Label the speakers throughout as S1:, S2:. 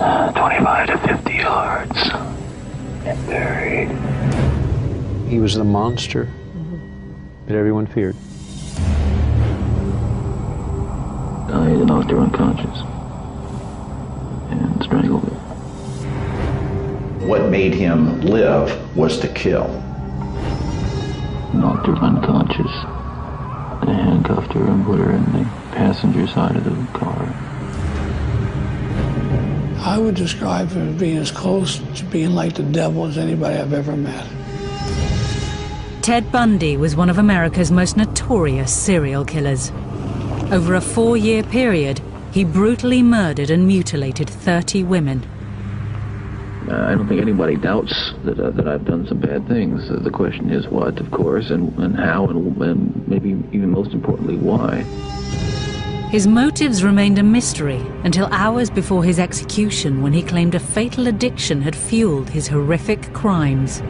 S1: 25 to 50 yards and buried.
S2: He was the monster that everyone feared.
S1: He knocked her unconscious and strangled her.
S3: What made him live was to kill.
S1: Knocked her unconscious. They handcuffed her and put her in the passenger side of the car.
S4: I would describe him as being as close to being like the devil as anybody I've ever met.
S5: Ted Bundy was one of America's most notorious serial killers. Over a 4-year period, he brutally murdered and mutilated 30 women.
S1: I don't think anybody doubts that I've done some bad things. The question is what, of course, and how, and maybe even most importantly, why.
S5: His motives remained a mystery until hours before his execution, when he claimed a fatal addiction had fueled his horrific crimes.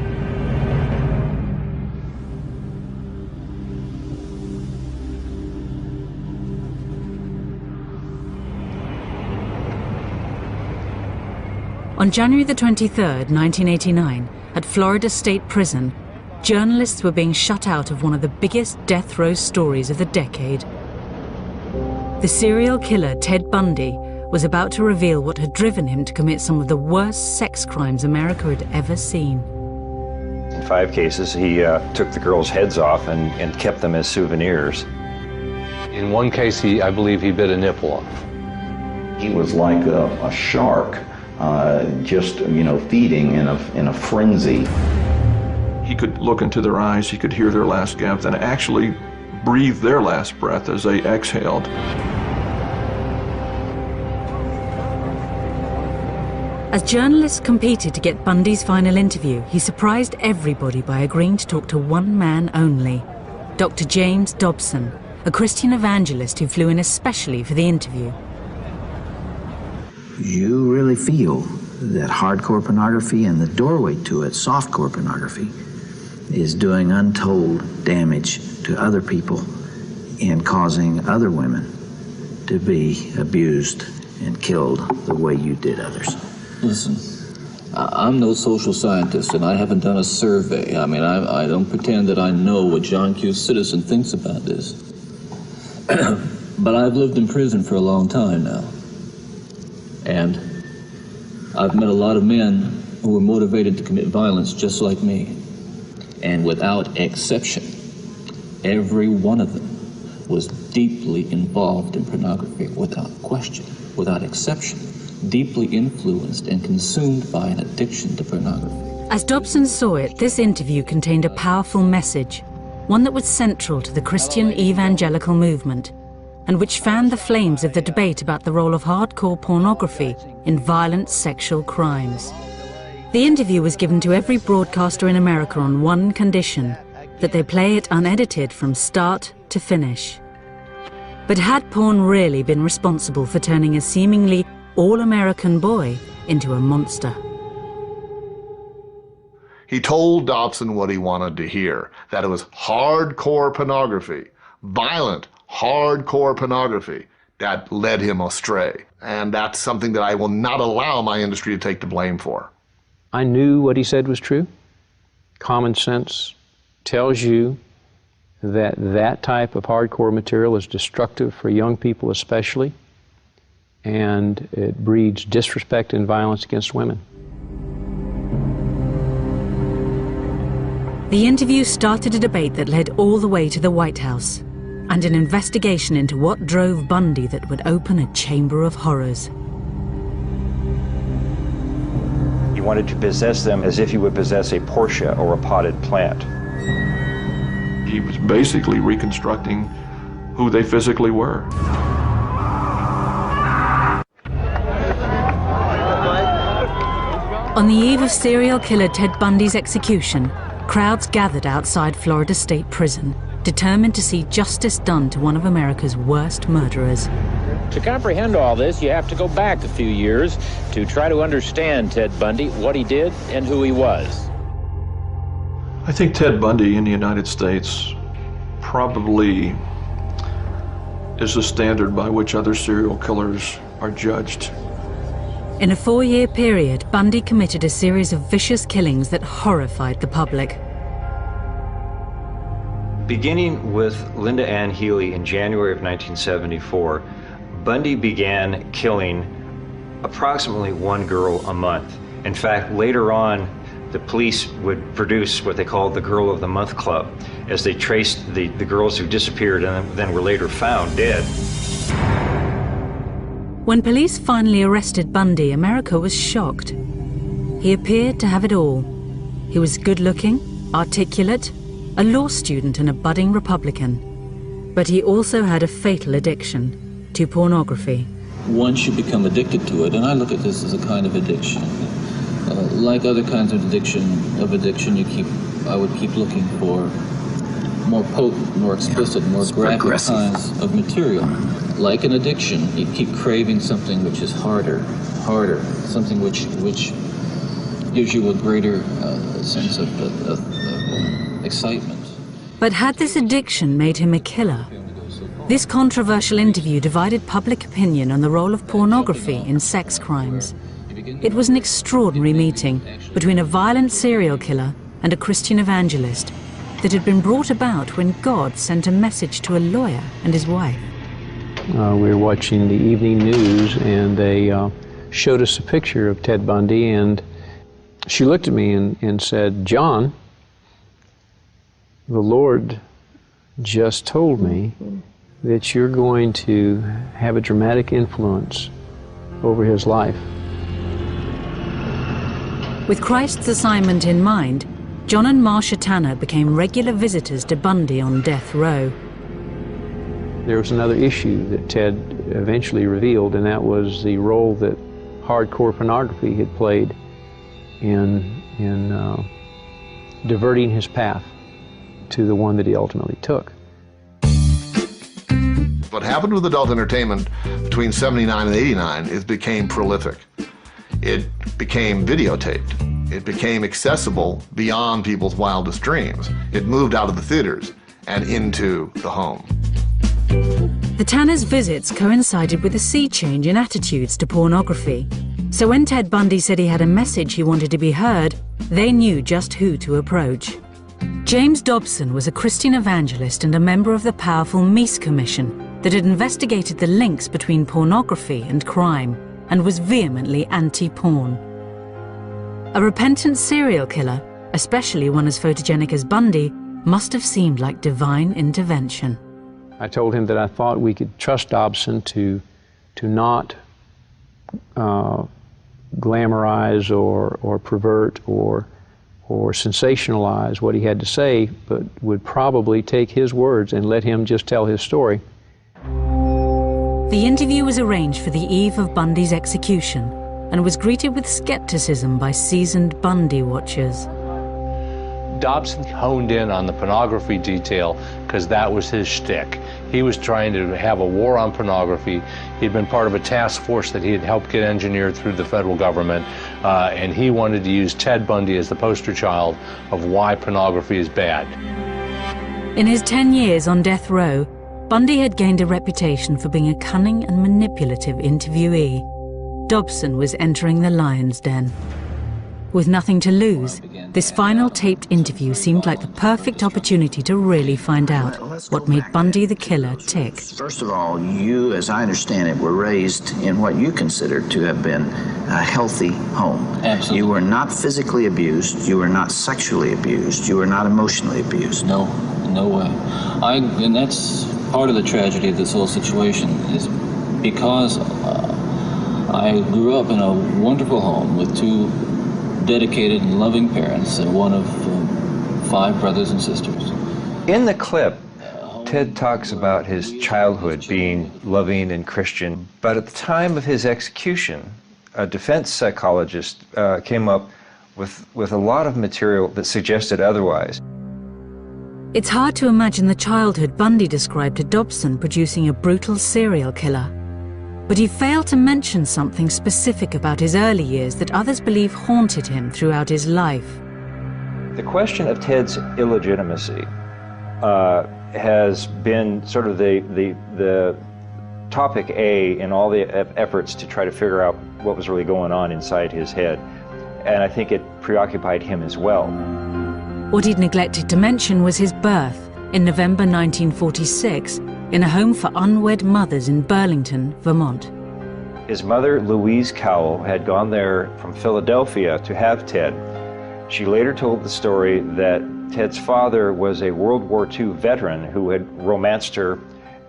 S5: On January the 23rd, 1989, at Florida State Prison, journalists were being shut out of one of the biggest death row stories of the decade. The serial killer Ted Bundy was about to reveal what had driven him to commit some of the worst sex crimes America had ever seen.
S6: In 5 cases, he took the girls' heads off and kept them as souvenirs.
S2: In one case, I believe he bit a nipple off.
S3: He was like a shark, just, feeding in a frenzy.
S7: He could look into their eyes, he could hear their last gasp, and actually breathe their last breath as they exhaled.
S5: As journalists competed to get Bundy's final interview, he surprised everybody by agreeing to talk to one man only, Dr. James Dobson, a Christian evangelist who flew in especially for the interview.
S8: You really feel that hardcore pornography and the doorway to it, softcore pornography, is doing untold damage to other people and causing other women to be abused and killed the way you did others.
S1: Listen, I'm no social scientist, and I haven't done a survey. I mean, I don't pretend that I know what John Q. Citizen thinks about this. But I've lived in prison for a long time now. And I've met a lot of men who were motivated to commit violence just like me. And without exception, every one of them was deeply involved in pornography, without question, without exception, deeply influenced and consumed by an addiction to pornography.
S5: As Dobson saw it, this interview contained a powerful message, one that was central to the Christian evangelical movement, and which fanned the flames of the debate about the role of hardcore pornography in violent sexual crimes. The interview was given to every broadcaster in America on one condition, that they play it unedited from start to finish. But had porn really been responsible for turning a seemingly all-American boy into a monster?
S9: He told Dobson what he wanted to hear, that it was hardcore pornography, violent, hardcore pornography, that led him astray. And that's something that I will not allow my industry to take the blame for.
S2: I knew what he said was true. Common sense tells you that that type of hardcore material is destructive for young people especially, and it breeds disrespect and violence against women.
S5: The interview started a debate that led all the way to the White House, and an investigation into what drove Bundy that would open a chamber of horrors.
S6: He wanted to possess them as if he would possess a Porsche or a potted plant.
S7: He was basically reconstructing who they physically were.
S5: On the eve of serial killer Ted Bundy's execution, crowds gathered outside Florida State Prison, determined to see justice done to one of America's worst murderers.
S10: To comprehend all this, you have to go back a few years to try to understand Ted Bundy, what he did, and who he was.
S7: I think Ted Bundy in the United States probably is the standard by which other serial killers are judged.
S5: In a 4-year period, Bundy committed a series of vicious killings that horrified the public.
S6: Beginning with Linda Ann Healy in January of 1974, Bundy began killing approximately one girl a month. In fact, later on, the police would produce what they called the Girl of the Month Club, as they traced the girls who disappeared and then were later found dead.
S5: When police finally arrested Bundy, America was shocked. He appeared to have it all. He was good-looking, articulate, a law student and a budding Republican. But he also had a fatal addiction to pornography.
S1: Once you become addicted to it, and I look at this as a kind of addiction, like other kinds of addiction, I would keep looking for more potent, more explicit, more graphic kinds of material. Like an addiction, you keep craving something which is harder, something which gives you a greater sense of excitement.
S5: But had this addiction made him a killer? This controversial interview divided public opinion on the role of pornography in sex crimes. It was an extraordinary meeting between a violent serial killer and a Christian evangelist that had been brought about when God sent a message to a lawyer and his wife.
S2: We were watching the evening news, and they showed us a picture of Ted Bundy, and she looked at me and said, "John, the Lord just told me that you're going to have a dramatic influence over his life."
S5: With Christ's assignment in mind, John and Marcia Tanner became regular visitors to Bundy on death row.
S2: There was another issue that Ted eventually revealed, and that was the role that hardcore pornography had played in diverting his path to the one that he ultimately took.
S9: What happened with adult entertainment between 79 and 89 is became prolific. It became videotaped. It became accessible beyond people's wildest dreams. It moved out of the theaters and into the home.
S5: The Tanners' visits coincided with a sea change in attitudes to pornography. So when Ted Bundy said he had a message he wanted to be heard, they knew just who to approach. James Dobson was a Christian evangelist and a member of the powerful Meese Commission that had investigated the links between pornography and crime and was vehemently anti-porn. A repentant serial killer, especially one as photogenic as Bundy, must have seemed like divine intervention.
S2: I told him that I thought we could trust Dobson to not glamorize or pervert or sensationalize what he had to say, but would probably take his words and let him just tell his story.
S5: The interview was arranged for the eve of Bundy's execution and was greeted with skepticism by seasoned Bundy watchers.
S11: Dobson honed in on the pornography detail because that was his shtick. He was trying to have a war on pornography. He'd been part of a task force that he had helped get engineered through the federal government, and he wanted to use Ted Bundy as the poster child of why pornography is bad.
S5: In his 10 years on death row, Bundy had gained a reputation for being a cunning and manipulative interviewee. Dobson was entering the lion's den. With nothing to lose, this final taped interview seemed like the perfect opportunity to really find out what made Bundy the killer tick.
S8: First of all, you, as I understand it, were raised in what you consider to have been a healthy home.
S1: Absolutely.
S8: You were not physically abused, you were not sexually abused, you were not emotionally abused.
S1: No way. And that's part of the tragedy of this whole situation, is because I grew up in a wonderful home with two dedicated and loving parents and one of 5 brothers and sisters.
S6: In the clip, Ted talks about his childhood being loving and Christian, but at the time of his execution, a defense psychologist came up with a lot of material that suggested otherwise.
S5: It's hard to imagine the childhood Bundy described to Dobson producing a brutal serial killer. But he failed to mention something specific about his early years that others believe haunted him throughout his life.
S6: The question of Ted's illegitimacy has been sort of the topic A in all the efforts to try to figure out what was really going on inside his head. And I think it preoccupied him as well.
S5: What he'd neglected to mention was his birth in November 1946 in a home for unwed mothers in Burlington, Vermont.
S6: His mother, Louise Cowell, had gone there from Philadelphia to have Ted. She later told the story that Ted's father was a World War II veteran who had romanced her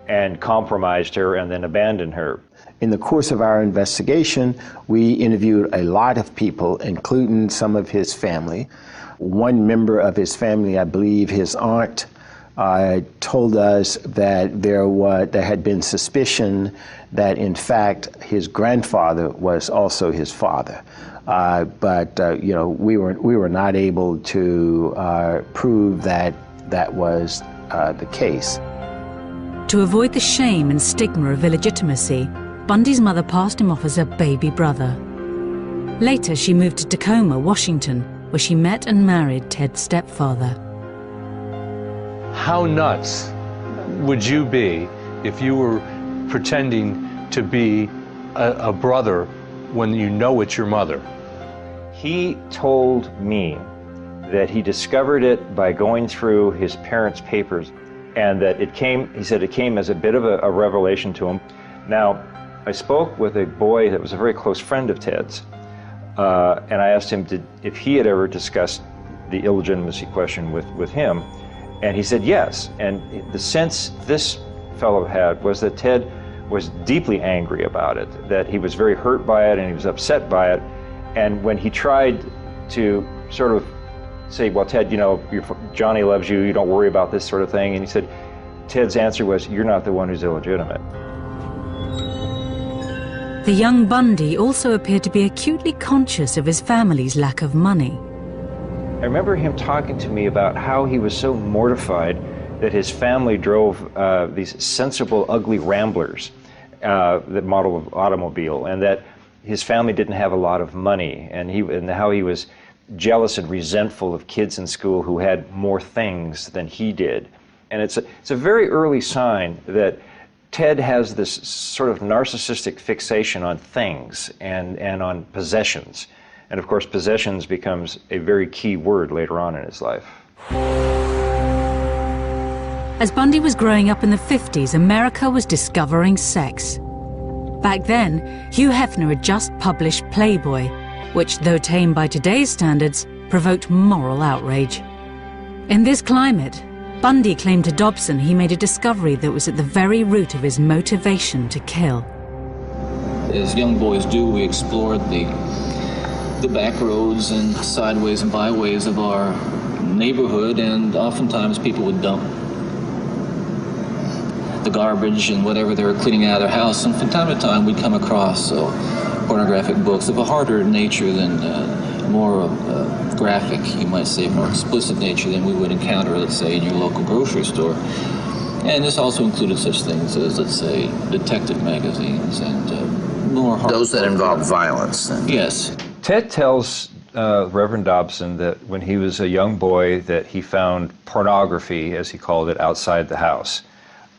S6: and compromised her and then abandoned her.
S12: In the course of our investigation, we interviewed a lot of people, including some of his family. One member of his family, I believe his aunt, told us that there had been suspicion that in fact his grandfather was also his father. But we were not able to prove that that was the case.
S5: To avoid the shame and stigma of illegitimacy, Bundy's mother passed him off as a baby brother. Later, she moved to Tacoma, Washington, where she met and married Ted's stepfather.
S11: How nuts would you be if you were pretending to be a brother when you know it's your mother?
S6: He told me that he discovered it by going through his parents' papers, and that he said it came as a bit of a revelation to him. Now, I spoke with a boy that was a very close friend of Ted's, and I asked him if he had ever discussed the illegitimacy question with him, and he said yes. And the sense this fellow had was that Ted was deeply angry about it, that he was very hurt by it and he was upset by it. And when he tried to sort of say, well, Ted, Johnny loves you, you don't worry about this sort of thing, and he said, Ted's answer was, you're not the one who's illegitimate.
S5: The young Bundy also appeared to be acutely conscious of his family's lack of money.
S6: I remember him talking to me about how he was so mortified that his family drove these sensible, ugly Ramblers, the model of automobile, and that his family didn't have a lot of money, and how he was jealous and resentful of kids in school who had more things than he did. And it's a very early sign that Ted has this sort of narcissistic fixation on things and on possessions. And of course, possessions becomes a very key word later on in his life.
S5: As Bundy was growing up in the 50s, America was discovering sex. Back then, Hugh Hefner had just published Playboy, which, though tame by today's standards, provoked moral outrage. In this climate, Bundy claimed to Dobson he made a discovery that was at the very root of his motivation to kill.
S1: As young boys do, we explored the back roads and sideways and byways of our neighborhood, and oftentimes people would dump the garbage and whatever they were cleaning out of their house, and from time to time we'd come across pornographic books of a harder nature than more graphic, you might say, more explicit nature than we would encounter, let's say, in your local grocery store. And this also included such things as, let's say, detective magazines and more hard...
S8: Those that involve violence.
S1: Yes.
S6: Ted tells Reverend Dobson that when he was a young boy that he found pornography, as he called it, outside the house.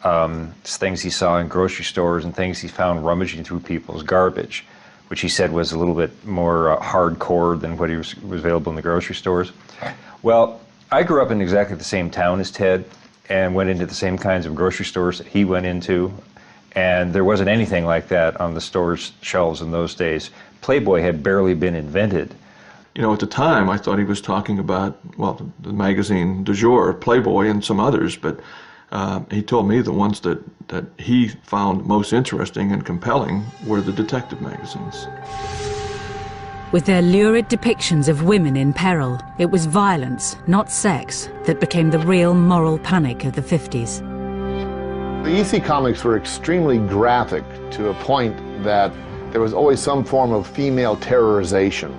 S6: It's things he saw in grocery stores and things he found rummaging through people's garbage, which he said was a little bit more hardcore than what was available in the grocery stores. Well, I grew up in exactly the same town as Ted and went into the same kinds of grocery stores that he went into, and there wasn't anything like that on the store's shelves in those days. Playboy had barely been invented.
S7: At the time, I thought he was talking about, well, the magazine du jour, Playboy, and some others, but he told me the ones that he found most interesting and compelling were the detective magazines.
S5: With their lurid depictions of women in peril, it was violence, not sex, that became the real moral panic of the 50s.
S9: The EC comics were extremely graphic to a point that there was always some form of female terrorization.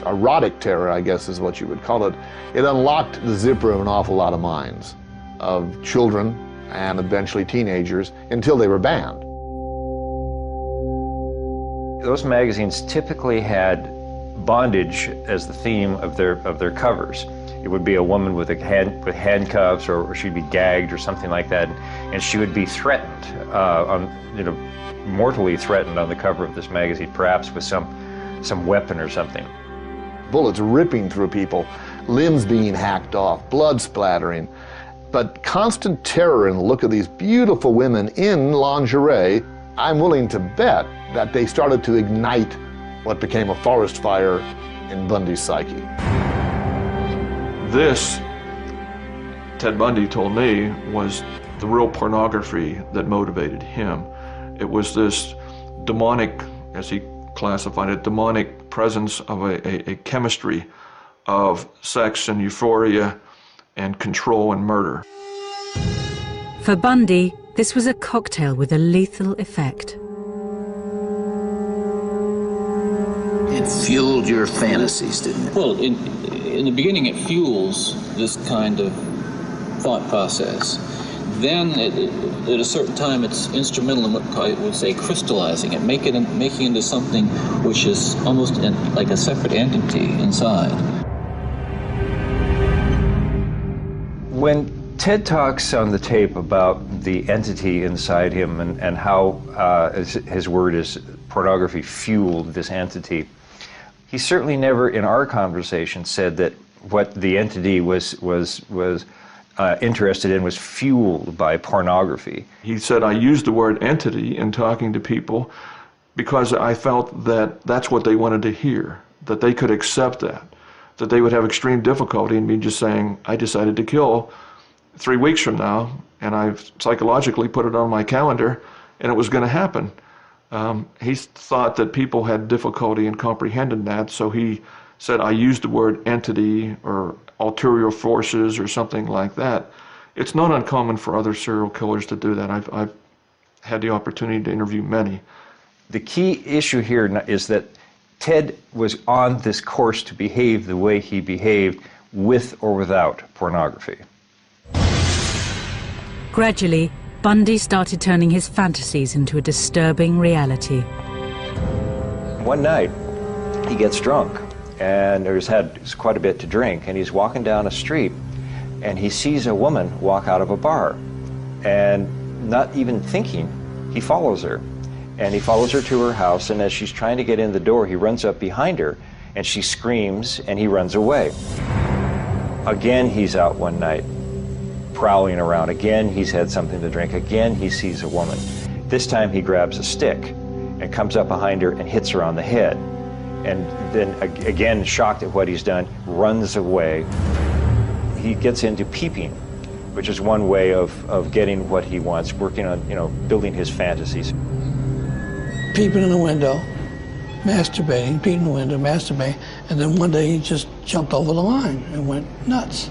S9: Erotic terror, I guess is what you would call it. It unlocked the zipper of an awful lot of minds, of children and eventually teenagers, until they were banned.
S6: Those magazines typically had bondage as the theme of their covers. It would be a woman with handcuffs, or she'd be gagged or something like that, and she would be threatened, mortally threatened on the cover of this magazine, perhaps with some weapon or something.
S9: Bullets ripping through people, limbs being hacked off, blood splattering, but constant terror in the look of these beautiful women in lingerie. I'm willing to bet that they started to ignite what became a forest fire in Bundy's psyche.
S7: This, Ted Bundy told me, was the real pornography that motivated him. It was this demonic, as he classified it, demonic presence of a chemistry of sex and euphoria and control and murder.
S5: For Bundy, this was a cocktail with a lethal effect.
S8: It fueled your fantasies, didn't it?
S1: Well, in the beginning, it fuels this kind of thought process. Then, at a certain time, it's instrumental in what I would say crystallizing it, making it into something which is almost like a separate entity inside.
S6: When Ted talks on the tape about the entity inside him and how, his word is, pornography fueled this entity, he certainly never in our conversation said that what the entity was interested in was fueled by pornography.
S7: He said, I used the word entity in talking to people because I felt that that's what they wanted to hear, that they could accept that they would have extreme difficulty in me just saying, I decided to kill 3 weeks from now, and I've psychologically put it on my calendar, and it was going to happen. He thought that people had difficulty in comprehending that, so he said, I used the word entity or ulterior forces or something like that. It's not uncommon for other serial killers to do that. I've had the opportunity to interview many.
S6: The key issue here is that Ted was on this course to behave the way he behaved with or without pornography.
S5: Gradually, Bundy started turning his fantasies into a disturbing reality.
S6: One night, he gets drunk, and he's had quite a bit to drink, and he's walking down a street, and he sees a woman walk out of a bar, and not even thinking, he follows her. And he follows her to her house, and as she's trying to get in the door, he runs up behind her, and she screams, and he runs away. Again, he's out one night, prowling around. Again, he's had something to drink. Again, he sees a woman. This time, he grabs a stick and comes up behind her and hits her on the head. And then, again, shocked at what he's done, runs away. He gets into peeping, which is one way of getting what he wants, working on, building his fantasies.
S4: Peeping in the window, masturbating, peeping in the window, masturbating, and then one day he just jumped over the line and went nuts.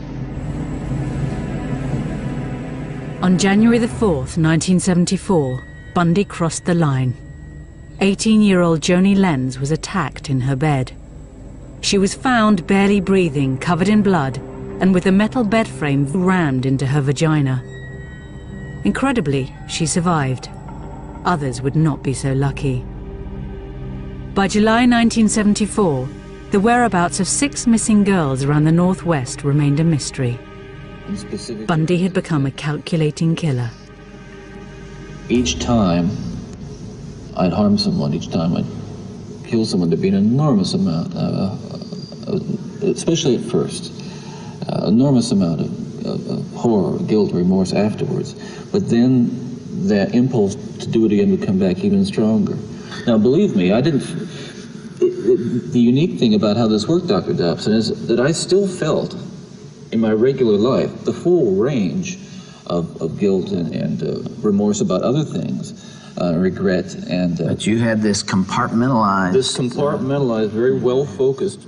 S5: On January the 4th, 1974, Bundy crossed the line. 18-year-old Joni Lenz was attacked in her bed. She was found barely breathing, covered in blood, and with a metal bed frame rammed into her vagina. Incredibly, she survived. Others would not be so lucky. By July 1974, the whereabouts of 6 missing girls around the Northwest remained a mystery. Bundy had become a calculating killer.
S1: Each time I'd harm someone, each time I'd kill someone, there'd be an enormous amount, especially at first, enormous amount of horror, guilt, remorse afterwards. But then that impulse to do it again would come back even stronger. Now, believe me, the unique thing about how this worked, Dr. Dobson, is that I still felt in my regular life the full range of guilt and remorse about other things, regret and...
S8: But you had this compartmentalized...
S1: This compartmentalized, very well-focused,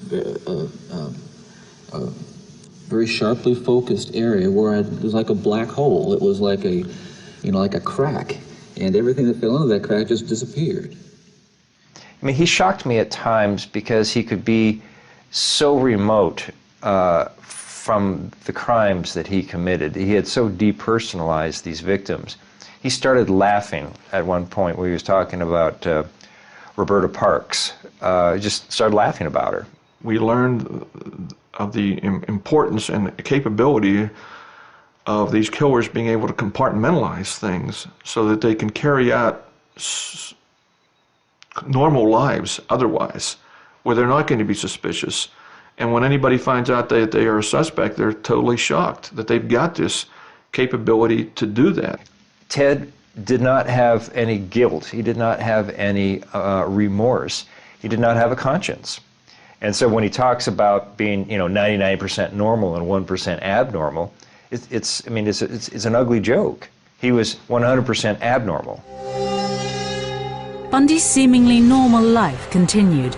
S1: very sharply focused area where it was like a black hole. It was like a, like a crack, and everything that fell into that crack just disappeared.
S6: I mean, he shocked me at times because he could be so remote from the crimes that he committed. He had so depersonalized these victims. He started laughing at one point where he was talking about Roberta Parks. He just started laughing about her.
S7: We learned importance and capability of these killers being able to compartmentalize things so that they can carry out normal lives otherwise, where they're not going to be suspicious. And when anybody finds out that they are a suspect, they're totally shocked that they've got this capability to do that.
S6: Ted did not have any guilt. He did not have any remorse. He did not have a conscience. And so when he talks about being, 99% normal and 1% abnormal, it's an ugly joke. He was 100% abnormal.
S5: Bundy's seemingly normal life continued.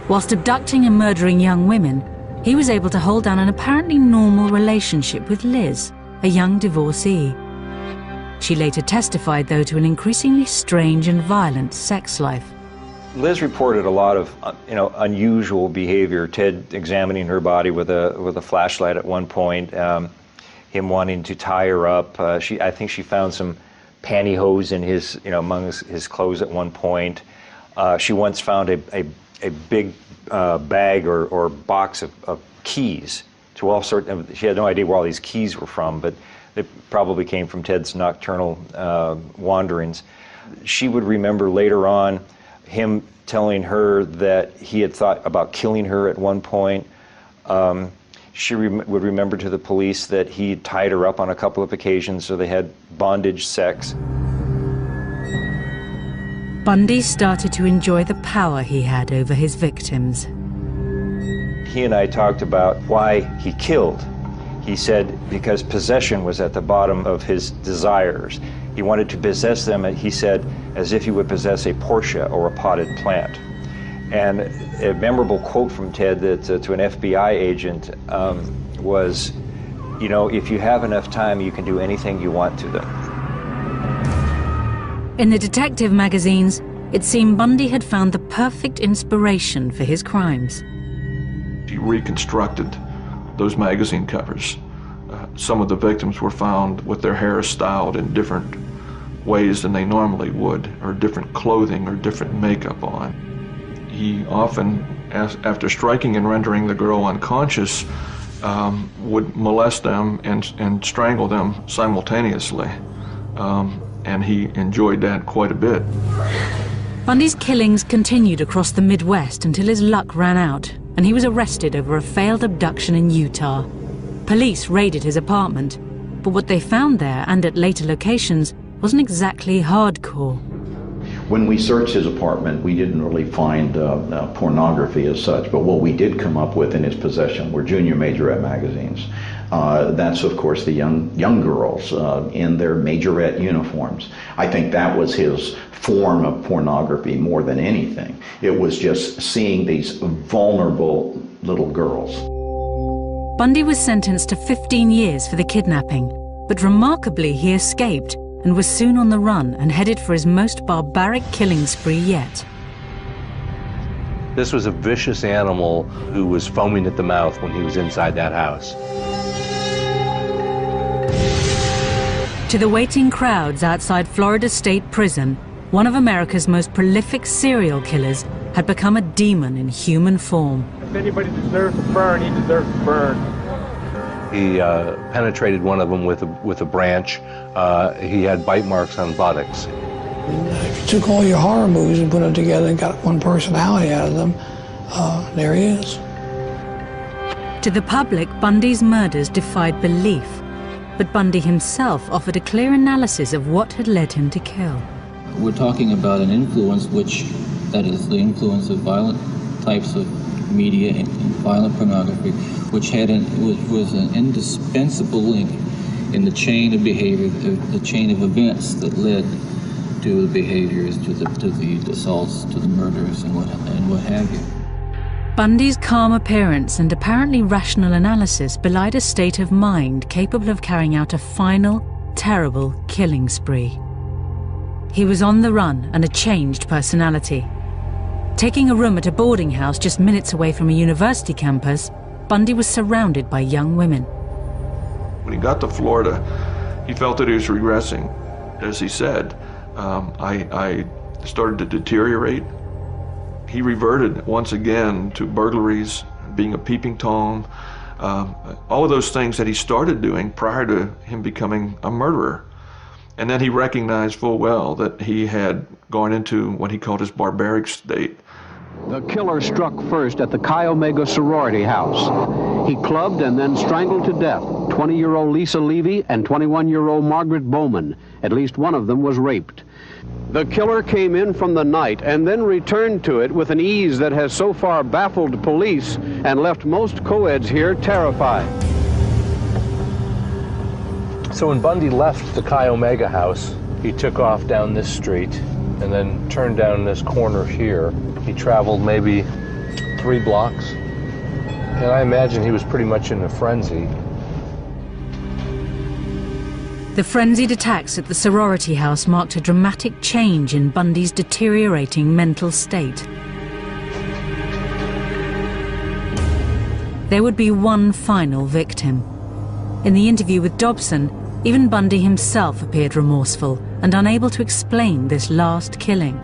S5: Whilst abducting and murdering young women, he was able to hold down an apparently normal relationship with Liz, a young divorcee. She later testified, though, to an increasingly strange and violent sex life.
S6: Liz reported a lot of, unusual behavior. Ted examining her body with a flashlight at one point, him wanting to tie her up. I think she found some pantyhose in his, among his clothes at one point. She once found a big bag or box of keys to all sorts of. She had no idea where all these keys were from, but they probably came from Ted's nocturnal wanderings. She would remember later on him telling her that he had thought about killing her at one point. She would remember to the police that he tied her up on a couple of occasions, so they had bondage sex.
S5: Bundy started to enjoy the power he had over his victims.
S6: He and I talked about why he killed. He said because possession was at the bottom of his desires. He wanted to possess them, he said, as if he would possess a Porsche or a potted plant. And a memorable quote from Ted that to an FBI agent was, if you have enough time, you can do anything you want to them.
S5: In the detective magazines, it seemed Bundy had found the perfect inspiration for his crimes.
S7: He reconstructed those magazine covers. Some of the victims were found with their hair styled in different ways than they normally would, or different clothing or different makeup on. He often, after striking and rendering the girl unconscious, would molest them and strangle them simultaneously. And he enjoyed that quite a bit.
S5: Bundy's killings continued across the Midwest until his luck ran out, and he was arrested over a failed abduction in Utah. Police raided his apartment, but what they found there and at later locations wasn't exactly hardcore.
S3: When we searched his apartment, we didn't really find pornography as such, but what we did come up with in his possession were junior majorette magazines. That's, of course, the young girls in their majorette uniforms. I think that was his form of pornography more than anything. It was just seeing these vulnerable little girls.
S5: Bundy was sentenced to 15 years for the kidnapping, but remarkably he escaped and was soon on the run and headed for his most barbaric killing spree yet.
S11: This was a vicious animal who was foaming at the mouth when he was inside that house.
S5: To the waiting crowds outside Florida State Prison, one of America's most prolific serial killers had become a demon in human form.
S13: If anybody deserves to burn, he deserves to burn.
S11: He penetrated one of them with a branch. He had bite marks on buttocks.
S4: If you took all your horror movies and put them together and got one personality out of them, there he is.
S5: To the public, Bundy's murders defied belief, but Bundy himself offered a clear analysis of what had led him to kill.
S1: We're talking about an influence that is the influence of violent types of media and violent pornography, which was an indispensable link in the chain of behavior, the chain of events that led to the behaviors, to the assaults, to the murders, and what have you.
S5: Bundy's calm appearance and apparently rational analysis belied a state of mind capable of carrying out a final, terrible killing spree. He was on the run and a changed personality. Taking a room at a boarding house just minutes away from a university campus, Bundy was surrounded by young women.
S7: When he got to Florida, he felt that he was regressing. As he said, I started to deteriorate. He reverted once again to burglaries, being a peeping Tom, all of those things that he started doing prior to him becoming a murderer. And then he recognized full well that he had gone into what he called his barbaric state.
S14: The killer struck first at the Chi Omega sorority house. He clubbed and then strangled to death 20-year-old Lisa Levy and 21-year-old Margaret Bowman. At least one of them was raped. The killer came in from the night and then returned to it with an ease that has so far baffled police and left most co-eds here terrified.
S11: So when Bundy left the Chi Omega house, he took off down this street and then turned down this corner here. He traveled maybe 3 blocks. And I imagine he was pretty much in a frenzy.
S5: The frenzied attacks at the sorority house marked a dramatic change in Bundy's deteriorating mental state. There would be one final victim. In the interview with Dobson, even Bundy himself appeared remorseful and unable to explain this last killing.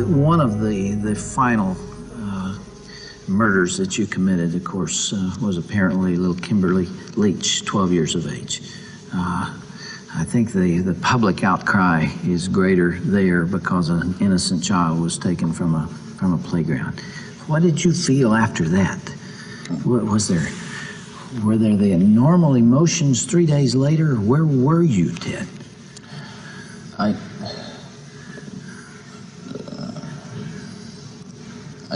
S8: One of the final murders that you committed, of course, was apparently little Kimberly Leach, 12 years of age. I think the public outcry is greater there because an innocent child was taken from a playground. What did you feel after that? Were there the normal emotions 3 days later? Where were you, Ted?
S1: I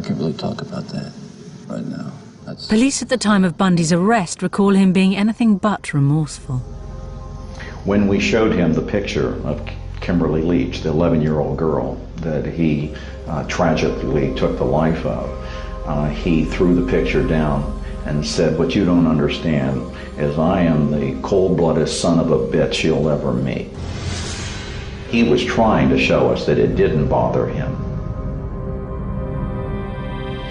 S1: can't really talk about that right now.
S5: Police at the time of Bundy's arrest recall him being anything but remorseful.
S3: When we showed him the picture of Kimberly Leach, the 11-year-old girl that he tragically took the life of, he threw the picture down and said, "What you don't understand is I am the cold-blooded son of a bitch you'll ever meet." He was trying to show us that it didn't bother him.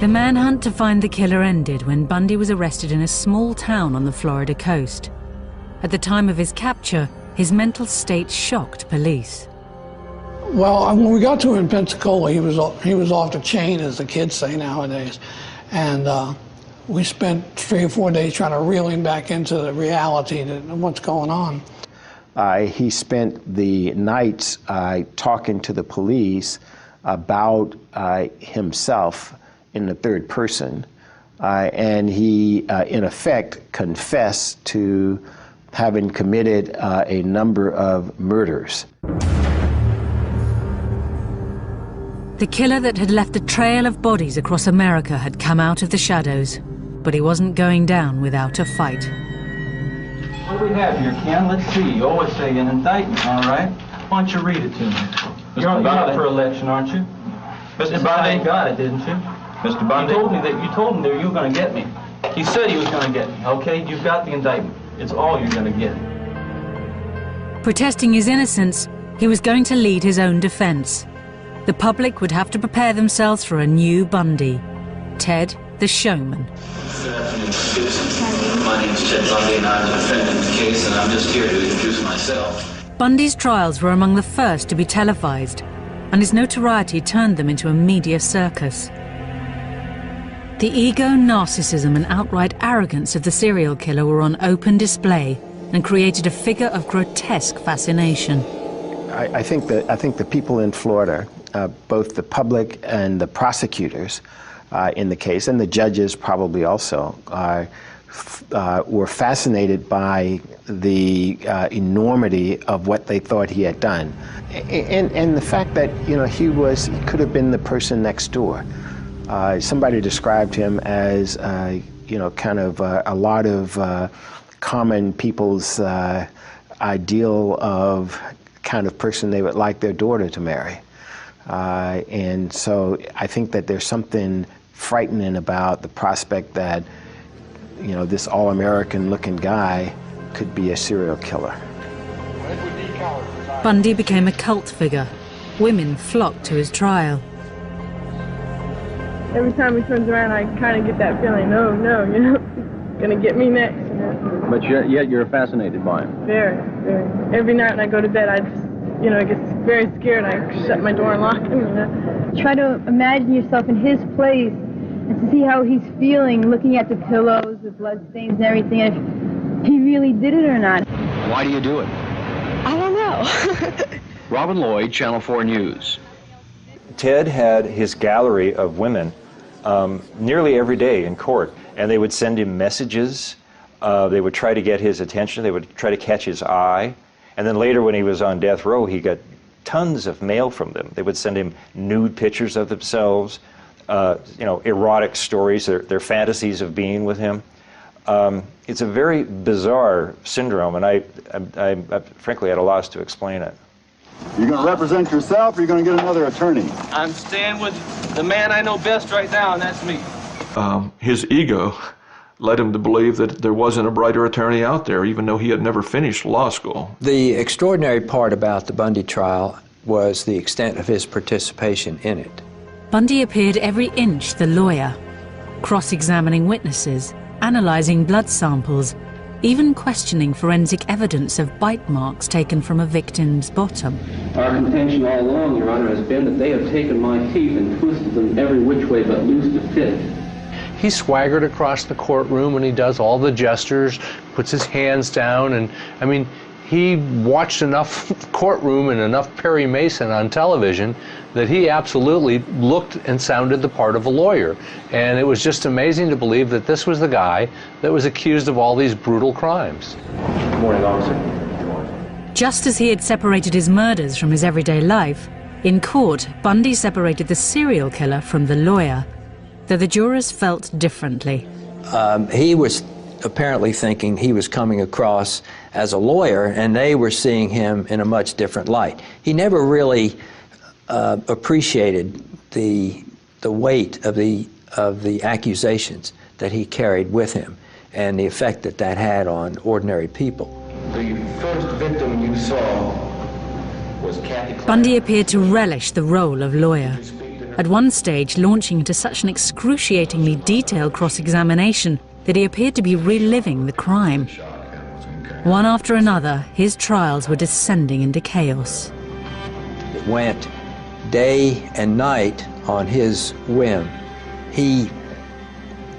S5: The manhunt to find the killer ended when Bundy was arrested in a small town on the Florida coast. At the time of his capture, his mental state shocked police.
S4: Well, when we got to him in Pensacola, he was off the chain, as the kids say nowadays. And we spent 3 or 4 days trying to reel him back into the reality of what's going on.
S12: He spent the nights talking to the police about himself in the third person, and he, in effect, confessed to having committed a number of murders.
S5: The killer that had left a trail of bodies across America had come out of the shadows, but he wasn't going down without a fight.
S15: What do we have here, Ken? Let's see. Oh, it's an indictment, all right. Why don't you read it to me? You're up for election, aren't you? Mr. Bundy? You got it, didn't you? Mr. Bundy? You told him that you were going to get me. He said he was going to get me, okay? You've got the indictment. It's all you're going to get.
S5: Protesting his innocence, he was going to lead his own defense. The public would have to prepare themselves for a new Bundy. Ted, the showman.
S16: Good afternoon, citizens. My name is Ted Bundy, and I'm a defendant in the case, and I'm just here to introduce myself.
S5: Bundy's trials were among the first to be televised, and his notoriety turned them into a media circus. The ego, narcissism, and outright arrogance of the serial killer were on open display and created a figure of grotesque fascination.
S12: I think the people in Florida, both the public and the prosecutors in the case, and the judges probably also, were fascinated by the enormity of what they thought he had done, and the fact that he could have been the person next door. Somebody described him as kind of a lot of common people's ideal of kind of person they would like their daughter to marry. And so I think that there's something frightening about the prospect that, this all-American looking guy could be a serial killer.
S5: Bundy became a cult figure. Women flocked to his trial.
S17: Every time he turns around, I kind of get that feeling, no, gonna get me next.
S14: But yet you're fascinated by him.
S17: Very, very. Every night when I go to bed, I just, I get very scared. I shut my door and lock him,
S18: Try to imagine yourself in his place and to see how he's feeling, looking at the pillows, the blood stains and everything, if he really did it or not.
S19: Why do you do it?
S17: I don't know.
S19: Robin Lloyd, Channel 4 News.
S6: Ted had his gallery of women nearly every day in court, and they would send him messages. They would try to get his attention. They would try to catch his eye. And then later when he was on death row, he got tons of mail from them. They would send him nude pictures of themselves, erotic stories, their fantasies of being with him. It's a very bizarre syndrome, and I'm frankly at a loss to explain it.
S20: You're going to represent yourself, or you're going to get another attorney?
S15: I'm staying with the man I know best right now, and that's me.
S7: His ego led him to believe that there wasn't a brighter attorney out there, even though he had never finished law school.
S2: The extraordinary part about the Bundy trial was the extent of his participation in it.
S5: Bundy appeared every inch the lawyer, cross-examining witnesses, analyzing blood samples, even questioning forensic evidence of bite marks taken from a victim's bottom.
S21: Our contention all along, Your Honor, has been that they have taken my teeth and twisted them every which way but loose to fit.
S11: He swaggered across the courtroom and he does all the gestures, puts his hands down, and I mean, he watched enough courtroom and enough Perry Mason on television that he absolutely looked and sounded the part of a lawyer. And it was just amazing to believe that this was the guy that was accused of all these brutal crimes.
S21: Good morning, officer.
S5: Just as he had separated his murders from his everyday life, in court, Bundy separated the serial killer from the lawyer, though the jurors felt differently.
S2: He was apparently thinking he was coming across as a lawyer, and they were seeing him in a much different light. He never really appreciated the weight of the accusations that he carried with him and the effect that that had on ordinary people.
S21: The first victim you saw was Kathy.
S5: Bundy appeared to relish the role of lawyer, at one stage launching into such an excruciatingly detailed cross-examination that he appeared to be reliving the crime. One after another, his trials were descending into chaos.
S2: It went day and night on his whim. He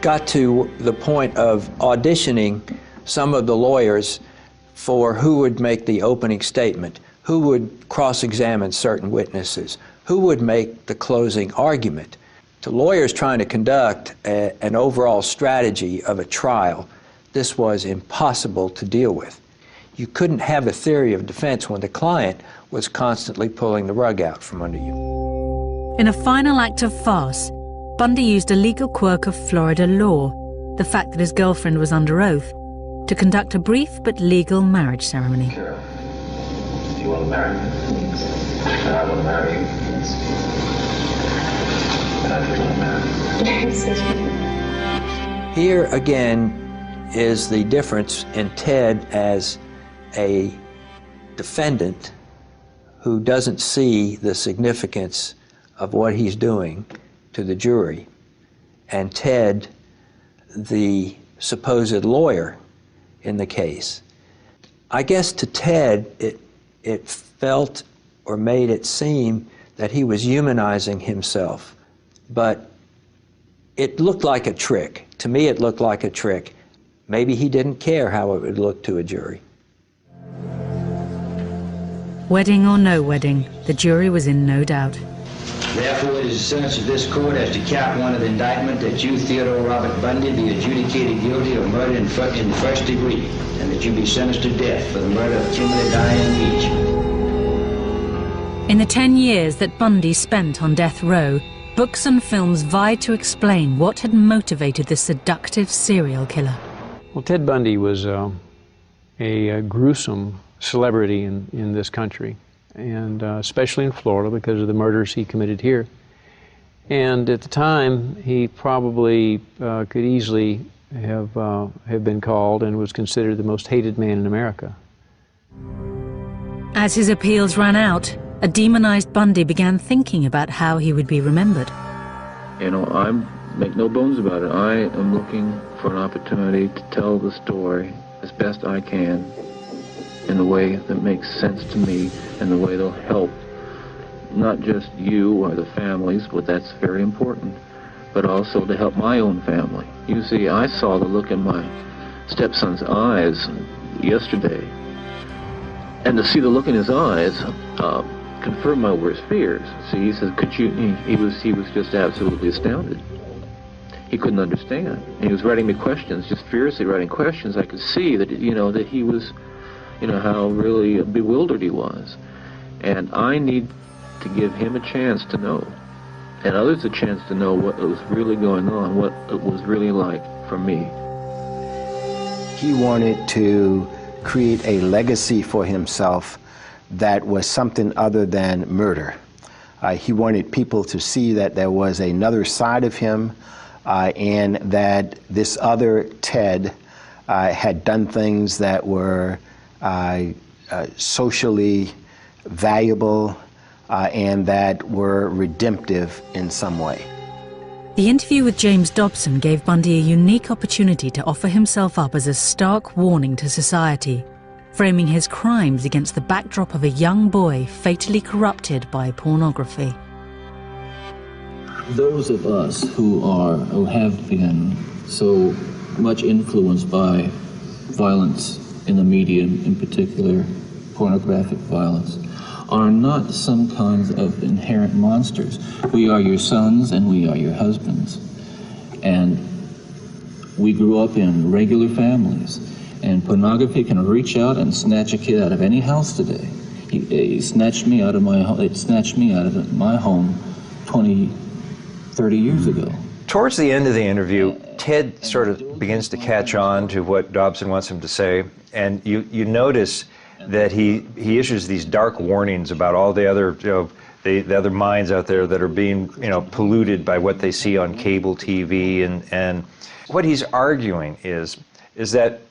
S2: got to the point of auditioning some of the lawyers for who would make the opening statement, who would cross-examine certain witnesses, who would make the closing argument. To lawyers trying to conduct an overall strategy of a trial, this was impossible to deal with. You couldn't have a theory of defense when the client was constantly pulling the rug out from under you.
S5: In a final act of farce, Bundy used a legal quirk of Florida law, the fact that his girlfriend was under oath, to conduct a brief but legal marriage ceremony.
S16: Sure. Do you want to marry me? And I want to marry you. And I just want to marry you.
S2: Here again is the difference in Ted as a defendant who doesn't see the significance of what he's doing to the jury, and Ted, the supposed lawyer in the case. I guess to Ted, it felt or made it seem that he was humanizing himself, but it looked like a trick. To me, it looked like a trick. Maybe he didn't care how it would look to a jury.
S5: Wedding or no wedding, the jury was in no doubt.
S22: Therefore, it is the sentence of this court as to count one of the indictment that you, Theodore Robert Bundy, be adjudicated guilty of murder in the first degree, and that you be sentenced to death for the murder of Kimberly Diane Leach.
S5: In the 10 years that Bundy spent on death row, books and films vied to explain what had motivated the seductive serial killer.
S2: Well, Ted Bundy was a gruesome celebrity in this country, and especially in Florida because of the murders he committed here. And at the time, he probably could easily have been called and was considered the most hated man in America.
S5: As his appeals ran out, a demonized Bundy began thinking about how he would be remembered.
S1: You know, I make no bones about it. I am looking for an opportunity to tell the story as best I can in a way that makes sense to me and the way that'll help not just you or the families, but that's very important, but also to help my own family. You see, I saw the look in my stepson's eyes yesterday, and to see the look in his eyes confirmed my worst fears. See, he said, "Could you?" He was just absolutely astounded. He couldn't understand. And he was writing me questions, just furiously writing questions. I could see that that he was, how really bewildered he was, and I need to give him a chance to know, and others a chance to know what was really going on, what it was really like for me.
S12: He wanted to create a legacy for himself that was something other than murder. He wanted people to see that there was another side of him, and that this other Ted had done things that were socially valuable and that were redemptive in some way.
S5: The interview with James Dobson gave Bundy a unique opportunity to offer himself up as a stark warning to society, framing his crimes against the backdrop of a young boy fatally corrupted by pornography.
S1: Those of us who have been so much influenced by violence in the media, in particular pornographic violence, are not some kinds of inherent monsters. We are your sons and we are your husbands. And we grew up in regular families. And pornography can reach out and snatch a kid out of any house today. It snatched me out of my home 20, 30 years ago.
S6: Towards the end of the interview, Ted sort of begins to catch on to what Dobson wants him to say, and you notice that he issues these dark warnings about all the other the other minds out there that are being polluted by what they see on cable TV, and what he's arguing is that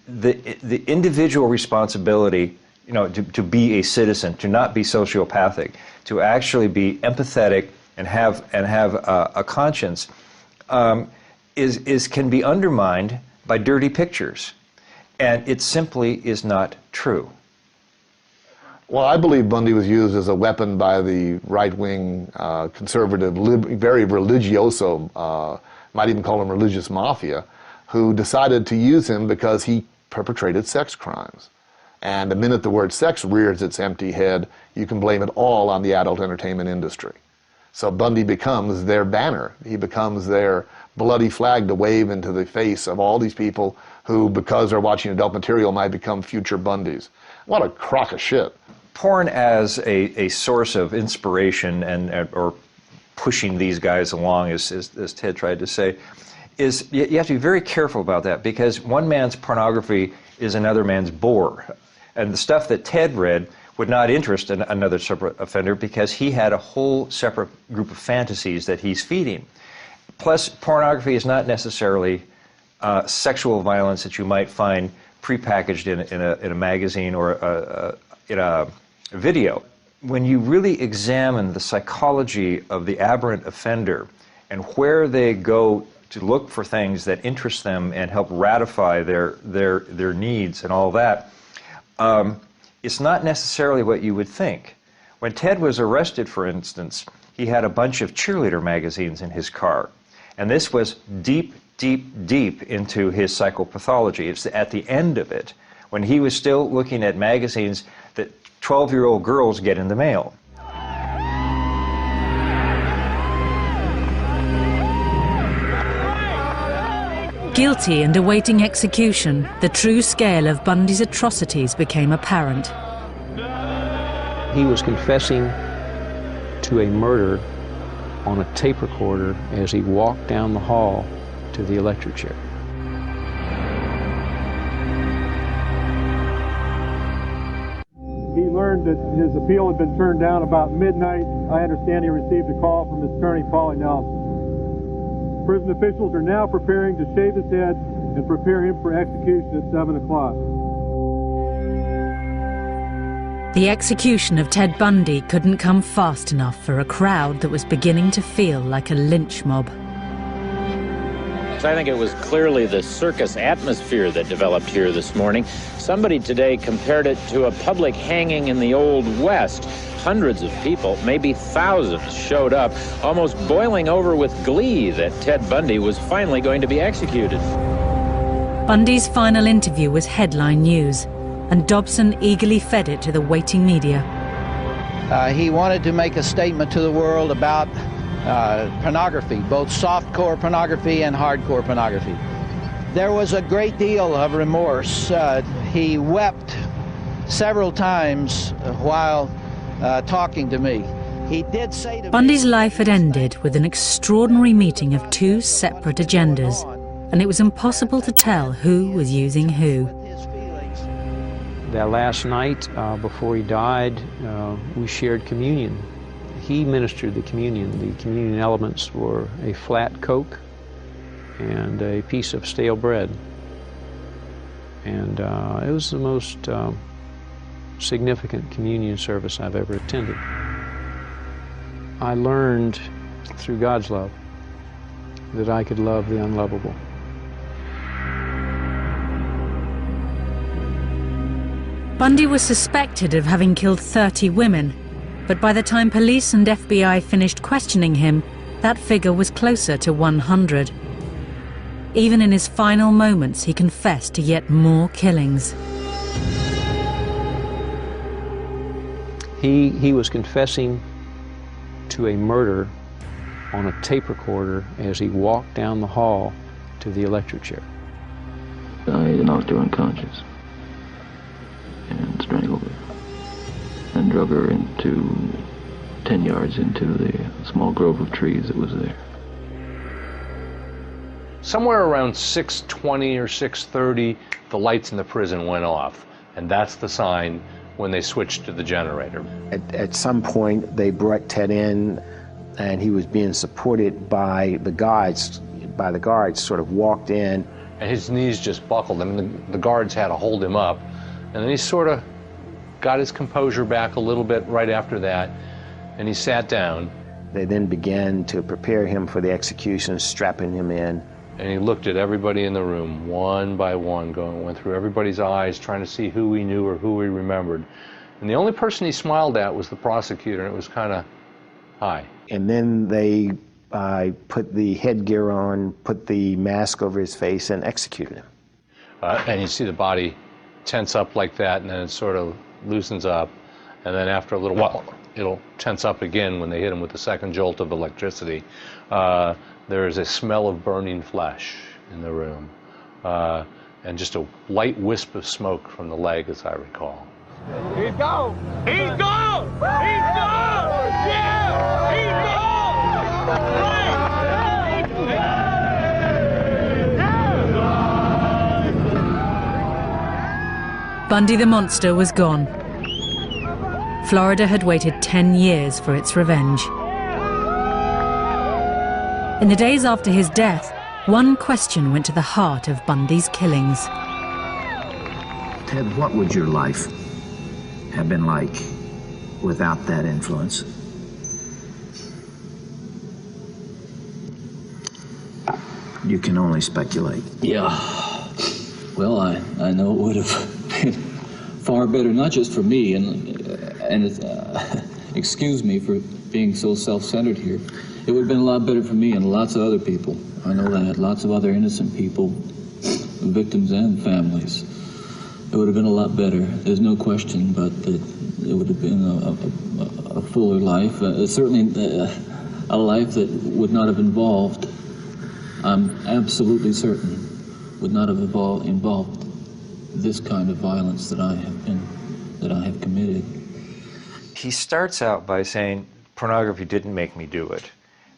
S6: the individual responsibility to be a citizen, to not be sociopathic, to actually be empathetic and have a conscience can be undermined by dirty pictures, and it simply is not true.
S9: Well, I believe Bundy was used as a weapon by the right-wing, conservative, very religioso, might even call him religious mafia, who decided to use him because he perpetrated sex crimes. And the minute the word sex rears its empty head, you can blame it all on the adult entertainment industry. So Bundy becomes their banner. He becomes their bloody flag to wave into the face of all these people who, because they're watching adult material, might become future Bundys. What a crock of shit.
S6: Porn as a source of inspiration or pushing these guys along, as Ted tried to say, is you have to be very careful about that, because one man's pornography is another man's bore. And the stuff that Ted read would not interest another separate offender because he had a whole separate group of fantasies that he's feeding. Plus, pornography is not necessarily sexual violence that you might find prepackaged in a magazine or in a video. When you really examine the psychology of the aberrant offender and where they go to look for things that interest them and help ratify their needs and all that, it's not necessarily what you would think. When Ted was arrested, for instance, he had a bunch of cheerleader magazines in his car. And this was deep, deep, deep into his psychopathology. It's at the end of it, when he was still looking at magazines that 12-year-old girls get in the mail.
S5: Guilty and awaiting execution, the true scale of Bundy's atrocities became apparent.
S2: He was confessing to a murder on a tape recorder as he walked down the hall to the electric chair.
S13: He learned that his appeal had been turned down about midnight. I understand he received a call from his attorney, Paulie Nelson. Prison officials are now preparing to shave his head and prepare him for execution at 7 o'clock.
S5: The execution of Ted Bundy couldn't come fast enough for a crowd that was beginning to feel like a lynch mob.
S10: I think it was clearly the circus atmosphere that developed here this morning. Somebody today compared it to a public hanging in the Old West. hundreds of people, maybe thousands, showed up, almost boiling over with glee that Ted Bundy was finally going to be executed.
S5: Bundy's final interview was headline news, and Dobson eagerly fed it to the waiting media.
S3: He wanted to make a statement to the world about pornography, both softcore pornography and hardcore pornography. There was a great deal of remorse. He wept several times while talking to me. He did say to
S5: Bundy's life had ended with an extraordinary meeting of two separate agendas, and it was impossible to tell who was using who.
S2: That last night before he died, we shared communion. He ministered the communion. The communion elements were a flat Coke and a piece of stale bread. And it was the most significant communion service I've ever attended. I learned through God's love that I could love the unlovable.
S5: Bundy was suspected of having killed 30 women, but by the time police and FBI finished questioning him, that figure was closer to 100. Even in his final moments, he confessed to yet more killings.
S2: He was confessing to a murder on a tape recorder as he walked down the hall to the electric chair.
S1: I knocked her unconscious and strangled her and drug her into 10 yards into the small grove of trees that was there.
S11: Somewhere around 6:20 or 6:30, the lights in the prison went off, and that's the sign when they switched to the generator.
S12: At some point, they brought Ted in, and he was being supported by the guards. Sort of walked in.
S11: And his knees just buckled. I mean, the guards had to hold him up. And then he sort of got his composure back a little bit right after that, and he sat down.
S12: They then began to prepare him for the execution, strapping him in.
S11: And he looked at everybody in the room, one by one, went through everybody's eyes, trying to see who he knew or who he remembered. And the only person he smiled at was the prosecutor, and it was kind of, hi.
S12: And then they put the headgear on, put the mask over his face, and executed him.
S11: And you see the body tense up like that, and then it sort of loosens up. And then after a little while, it'll tense up again when they hit him with the second jolt of electricity. There is a smell of burning flesh in the room, and just a light wisp of smoke from the leg, as I recall.
S8: He's gone! He's gone! He's gone! Yeah! He's gone!
S5: Bundy the monster was gone. Florida had waited 10 years for its revenge. In the days after his death, one question went to the heart of Bundy's killings.
S23: Ted, what would your life have been like without that influence? You can only speculate.
S1: Yeah. Well, I know it would have been far better, not just for me, and excuse me for being so self-centered here. It would have been a lot better for me and lots of other people. I know that, lots of other innocent people, victims and families. It would have been a lot better. There's no question, but it would have been a fuller life. Certainly a life that would not have involved, I'm absolutely certain, would not have involved this kind of violence that I have committed.
S6: He starts out by saying, pornography didn't make me do it.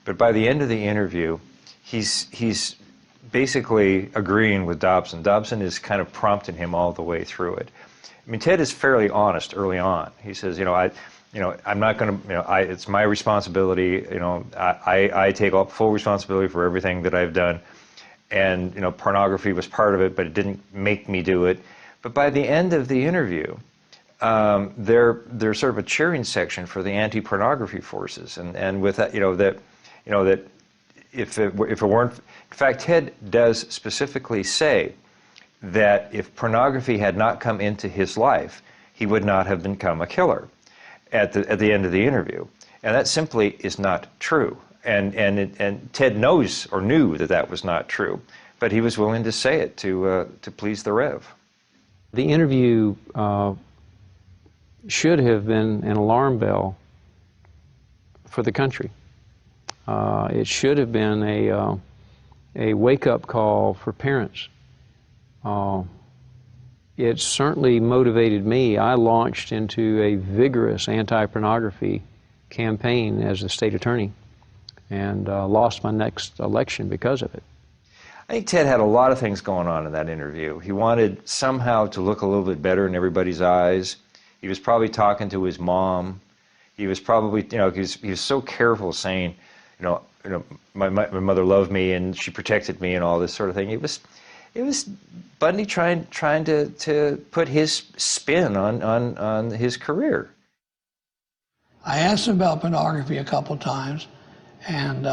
S6: But by the end of the interview, he's basically agreeing with Dobson. Dobson is kind of prompting him all the way through it. I mean, Ted is fairly honest early on. He says, I'm not going to, it's my responsibility, I take full responsibility for everything that I've done. And, pornography was part of it, but it didn't make me do it. But by the end of the interview, there's sort of a cheering section for the anti-pornography forces. And with that, that if it weren't, in fact, Ted does specifically say that if pornography had not come into his life, he would not have become a killer. at the end of the interview. And that simply is not true. And Ted knows or knew that that was not true, but he was willing to say it to please the Rev.
S2: The interview should have been an alarm bell for the country. It should have been a wake-up call for parents. It certainly motivated me. I launched into a vigorous anti-pornography campaign as the state attorney and lost my next election because of it.
S6: I think Ted had a lot of things going on in that interview. He wanted somehow to look a little bit better in everybody's eyes. He was probably talking to his mom. He was probably, he was so careful saying, my mother loved me and she protected me and all this sort of thing. It was Bundy trying to put his spin on his career.
S4: I asked him about pornography a couple times, and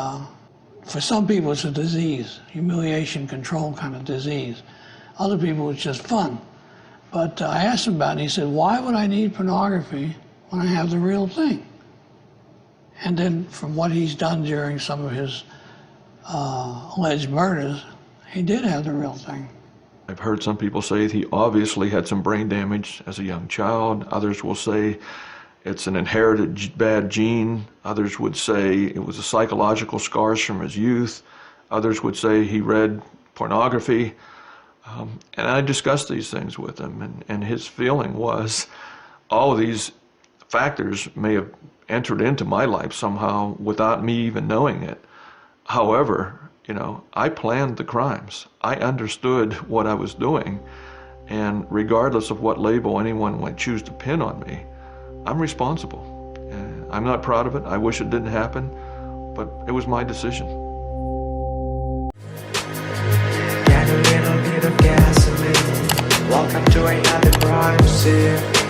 S4: for some people it's a disease, humiliation, control kind of disease. Other people it's just fun. But I asked him about it, and he said, why would I need pornography when I have the real thing? And then from what he's done during some of his alleged murders, he did have the real thing.
S7: I've heard some people say he obviously had some brain damage as a young child. Others will say it's an inherited bad gene. Others would say it was a psychological scars from his youth. Others would say he read pornography. And I discussed these things with him, and his feeling was all of these factors may have entered into my life somehow without me even knowing it. However, I planned the crimes. I understood what I was doing, and regardless of what label anyone might choose to pin on me, I'm responsible. I'm not proud of it. I wish it didn't happen, but it was my decision.
S14: Get a little bit of gasoline. Welcome to another crime scene.